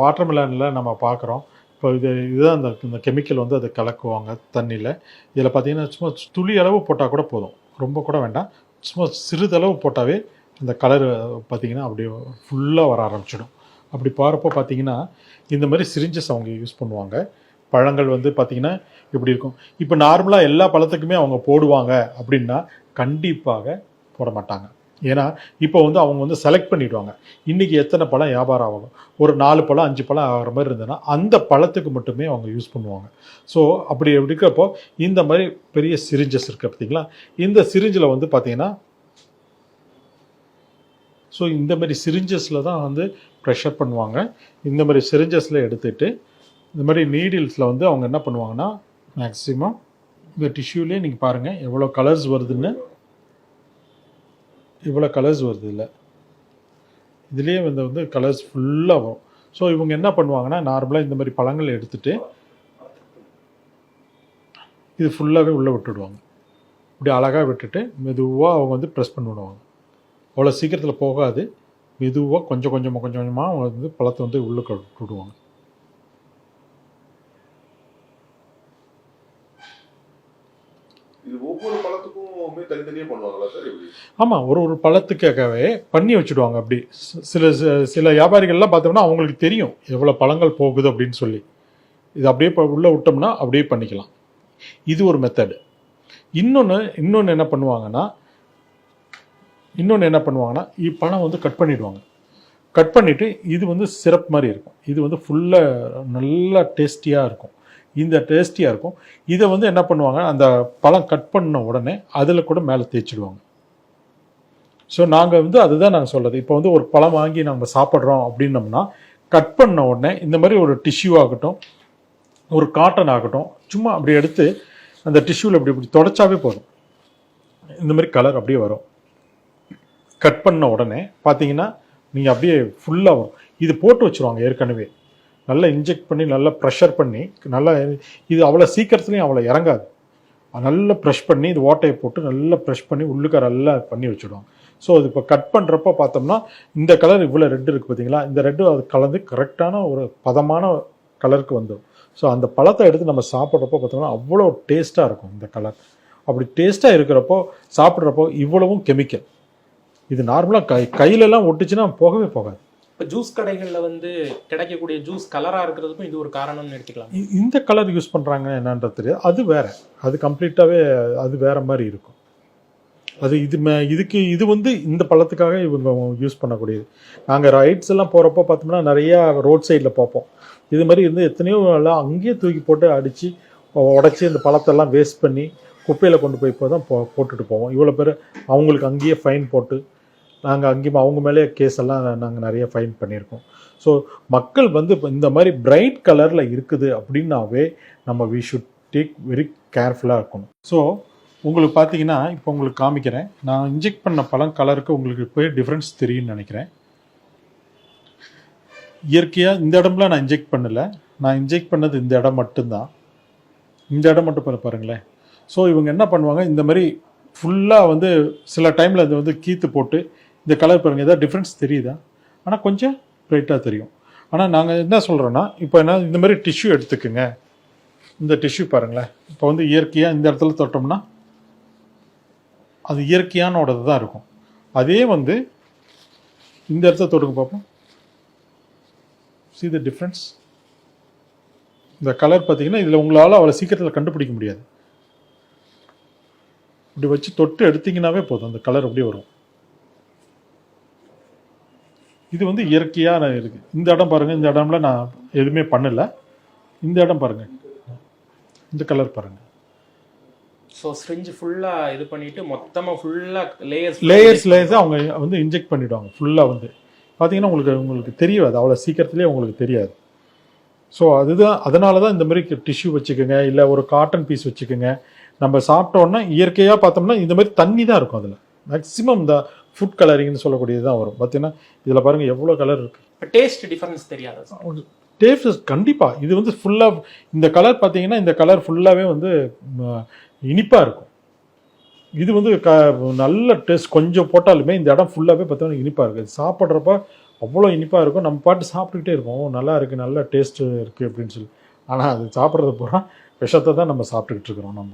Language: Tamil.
வாட்டர் மெலனில் நம்ம பார்க்குறோம். இப்போ இதுதான் இந்த கெமிக்கல் வந்து அதை கலக்குவாங்க தண்ணியில். இதில் பார்த்தீங்கன்னா சும்மா துளி அளவு போட்டால் கூட போதும், ரொம்ப கூட வேண்டாம். சும்மா சிறிதளவு போட்டாவே அந்த கலர் பார்த்திங்கன்னா அப்படியே ஃபுல்லாக வர ஆரம்பிச்சிடும். அப்படி போகிறப்போ பார்த்திங்கன்னா இந்த மாதிரி சிரிஞ்சஸ் அவங்க யூஸ் பண்ணுவாங்க. பழங்கள் வந்து பார்த்திங்கன்னா இப்படி இருக்கும். இப்போ நார்மலாக எல்லா பழத்துக்குமே அவங்க போடுவாங்க அப்படின்னா கண்டிப்பாக போட மாட்டாங்க. ஏன்னா இப்போ வந்து அவங்க வந்து செலக்ட் பண்ணிவிடுவாங்க, இன்றைக்கி எத்தனை பழம் வியாபாரம் ஆகும். ஒரு 4 பழம் 5 பழம் ஆகிற மாதிரி இருந்ததுன்னா அந்த பழத்துக்கு மட்டுமே அவங்க யூஸ் பண்ணுவாங்க. ஸோ அப்படி இருக்கிறப்போ இந்த மாதிரி பெரிய சிரிஞ்சஸ் இருக்குது பார்த்திங்களா. இந்த சிரிஞ்சில் வந்து பார்த்திங்கன்னா ஸோ இந்த மாதிரி சிரிஞ்சஸில் தான் வந்து ப்ரெஷர் பண்ணுவாங்க. இந்த மாதிரி சிரிஞ்சஸில் எடுத்துகிட்டு இந்த மாதிரி நீடில்ஸில் வந்து அவங்க என்ன பண்ணுவாங்கன்னா மேக்ஸிமம் இந்த டிஷ்யூலேயே நீங்கள் பாருங்கள் எவ்வளோ கலர்ஸ் வருதுன்னு. இவ்வளோ கலர்ஸ் வருது இல்லை, இதுலேயே வந்து கலர்ஸ் ஃபுல்லாக வரும். ஸோ இவங்க என்ன பண்ணுவாங்கன்னா நார்மலாக இந்த மாதிரி பழங்கள் எடுத்துகிட்டு இது ஃபுல்லாகவே உள்ளே விட்டுடுவாங்க. இப்படி அழகாக விட்டுட்டு மெதுவாக அவங்க வந்து ப்ரெஸ் பண்ணி விடுவாங்க. அவ்வளோ சீக்கிரத்தில் போகாது, மெதுவாக கொஞ்சம் கொஞ்சமாக அவங்க வந்து பழத்தை வந்து உள்ளே விட்டுடுவாங்க. ஒவ்வொரு பழத்துக்குமே தனித்தனியாக பண்ணுவாங்களா சார்? ஆமாம், ஒரு பழத்துக்காகவே பண்ணி வச்சுடுவாங்க. அப்படி சில வியாபாரிகள்லாம் பார்த்தோம்னா அவங்களுக்கு தெரியும் எவ்வளோ பழங்கள் போகுது அப்படின்னு சொல்லி, இது அப்படியே உள்ளே விட்டோம்னா அப்படியே பண்ணிக்கலாம். இது ஒரு மெத்தடு. இன்னொன்று என்ன பண்ணுவாங்கன்னா பழம் வந்து கட் பண்ணிவிடுவாங்க. கட் பண்ணிவிட்டு இது வந்து சிரப் மாதிரி இருக்கும். இது வந்து ஃபுல்லாக நல்லா டேஸ்டியாக இருக்கும். இந்த டேஸ்டியாக இருக்கும். இதை வந்து என்ன பண்ணுவாங்க, அந்த பழம் கட் பண்ண உடனே அதில் கூட மேலே தேய்ச்சிடுவாங்க. ஸோ நாங்கள் வந்து அதுதான் நாங்கள் சொல்கிறது. இப்போ வந்து ஒரு பழம் வாங்கி நம்ம சாப்பிட்றோம் அப்படின்னோம்னா கட் பண்ண உடனே இந்த மாதிரி ஒரு டிஷ்யூ ஆகட்டும், ஒரு காட்டன் ஆகட்டும், சும்மா அப்படி எடுத்து அந்த டிஷ்யூவில் இப்படி தொடச்சாவே போதும், இந்த மாதிரி கலர் அப்படியே வரும். கட் பண்ண உடனே பார்த்தீங்கன்னா நீங்கள் அப்படியே ஃபுல்லாக வரும். இது போட்டு வச்சுருவாங்க ஏற்கனவே, நல்லா இன்ஜெக்ட் பண்ணி நல்லா ப்ரெஷர் பண்ணி நல்லா. இது அவ்வளோ சீக்கிரத்துலேயும் அவ்வளோ இறங்காது. நல்லா ப்ரெஷ் பண்ணி இது ஓட்டையை போட்டு நல்லா ப்ரெஷ் பண்ணி உள்ளுக்க நல்லா பண்ணி வச்சுடுவாங்க. ஸோ அது இப்போ கட் பண்ணுறப்போ பார்த்தோம்னா இந்த கலர் இவ்வளோ ரெட்டு இருக்குது பார்த்தீங்களா, இந்த ரெட்டு அது கலந்து கரெக்டான ஒரு பதமான கலருக்கு வந்துடும். ஸோ அந்த பழத்தை எடுத்து நம்ம சாப்பிட்றப்போ பார்த்தோம்னா அவ்வளோ டேஸ்ட்டாக இருக்கும் இந்த கலர். அப்படி டேஸ்ட்டாக இருக்கிறப்போ சாப்பிட்றப்போ இவ்வளவும் கெமிக்கல். இது நார்மலாக கையிலலாம் ஒட்டுச்சுன்னா போகவே போகாது. இப்போ ஜூஸ் கடைகளில் வந்து கிடைக்கக்கூடிய ஜூஸ் கலராக இருக்கிறதுக்கும் இது ஒரு காரணம்னு எடுத்துக்கலாம். இந்த கலர் யூஸ் பண்ணுறாங்க என்னன்றது தெரியாது, அது வேறு, அது கம்ப்ளீட்டாகவே அது வேறு மாதிரி இருக்கும். அது இது வந்து இந்த பழத்துக்காக இவங்க யூஸ் பண்ணக்கூடியது. நாங்கள் ரைட்ஸ் எல்லாம் போகிறப்போ பார்த்தோம்னா நிறையா ரோட் சைடில் பார்ப்போம். இது மாதிரி இருந்து எத்தனையோ எல்லாம் அங்கேயே தூக்கி போட்டு அடித்து உடச்சி இந்த பழத்தெல்லாம் வேஸ்ட் பண்ணி குப்பையில் கொண்டு போய் இப்போ தான் போட்டுட்டு போவோம். இவ்வளோ பேர் அவங்களுக்கு அங்கேயே ஃபைன் போட்டு நாங்கள் அங்கேயும் அவங்க மேலே கேஸ் எல்லாம் நாங்கள் நிறைய ஃபைன் பண்ணியிருக்கோம். ஸோ மக்கள் வந்து இந்த மாதிரி பிரைட் கலரில் இருக்குது அப்படின்னாவே நம்ம வி ஷுட் டேக் வெரி கேர்ஃபுல்லாக இருக்கணும். ஸோ உங்களுக்கு பார்த்தீங்கன்னா இப்போ உங்களுக்கு காமிக்கிறேன், நான் இன்ஜெக்ட் பண்ண பழம் கலருக்கு உங்களுக்கு போய் டிஃப்ரென்ஸ் தெரியும்னு நினைக்கிறேன். இயற்கையாக இந்த இடம்லாம் நான் இன்ஜெக்ட் பண்ணலை, நான் இன்ஜெக்ட் பண்ணது இந்த இடம் மட்டும்தான். இந்த இடம் மட்டும் பாருங்களேன். ஸோ இவங்க என்ன பண்ணுவாங்க, இந்த மாதிரி ஃபுல்லாக வந்து சில டைமில் அது வந்து கீத்து போட்டு இந்த கலர் பாருங்கள், எதாவது டிஃப்ரென்ஸ் தெரியுதா? ஆனால் கொஞ்சம் ப்ரைட்டாக தெரியும். ஆனால் நாங்கள் என்ன சொல்கிறோன்னா இப்போ என்ன இந்த மாதிரி டிஷ்யூ எடுத்துக்குங்க. இந்த டிஷ்யூ பாருங்களேன், இப்போ வந்து இயற்கையாக இந்த இடத்துல தொட்டோம்னா அது இயற்கையானோடது தான் இருக்கும். அதே வந்து இந்த இடத்துல தொடுங்க பார்ப்போம். see the difference. இந்த கலர் பார்த்தீங்கன்னா இதில் உங்களால் அவ்வளோ சீக்கிரத்தில் கண்டுபிடிக்க முடியாது. இப்படி வச்சு தொட்டு எடுத்தீங்கன்னாவே போதும், அந்த கலர் அப்படியே வரும். இது வந்து இயற்கையாக இருக்குது. இந்த இடம் பாருங்கள், இந்த இடம்ல நான் எதுவுமே பண்ணலை. இந்த இடம் பாருங்கள், இந்த கலர் பாருங்கள். ஸோ ஸ்ட்ரிஞ்ச் ஃபுல்லாக இது பண்ணிவிட்டு மொத்தமாக ஃபுல்லாக லேயர்ஸாக அவங்க வந்து இன்ஜெக்ட் பண்ணிவிடுவாங்க. ஃபுல்லாக வந்து பார்த்தீங்கன்னா உங்களுக்கு தெரியாது, அவ்வளோ சீக்கிரத்துலேயே உங்களுக்கு தெரியாது. ஸோ அதனால தான் இந்த மாதிரி டிஷ்யூ வச்சுக்கோங்க, இல்லை ஒரு காட்டன் பீஸ் வச்சுக்கோங்க. நம்ம சாப்பிட்டோன்னா இயற்கையாக பார்த்தோம்னா இந்த மாதிரி தண்ணி தான் இருக்கும். அதில் மேக்ஸிமம் இந்த ஃபுட் கலரிங்னு சொல்லக்கூடியது தான் வரும். பார்த்தீங்கன்னா இதில் பாருங்கள் எவ்வளோ கலர் இருக்குது. டேஸ்ட் டிஃபரன்ஸ் தெரியாது. டேஸ்ட் கண்டிப்பாக இது வந்து ஃபுல்லாக இந்த கலர் பார்த்தீங்கன்னா இந்த கலர் ஃபுல்லாகவே வந்து இனிப்பாக இருக்கும். இது வந்து நல்ல டேஸ்ட். கொஞ்சம் போட்டாலுமே இந்த இடம் ஃபுல்லாகவே பார்த்தோன்னா இனிப்பாக இருக்குது. சாப்பிட்றப்ப அவ்வளோ இனிப்பாக இருக்கும். நம்ம பாட்டு சாப்பிட்டுக்கிட்டே இருப்போம். ஓ நல்லா இருக்குது, நல்ல டேஸ்ட்டு இருக்குது அப்படின்னு சொல்லி. ஆனால் அது சாப்பிட்றது பூரா விஷத்தை தான் நம்ம சாப்பிட்டுக்கிட்டு இருக்கிறோம் நம்ம.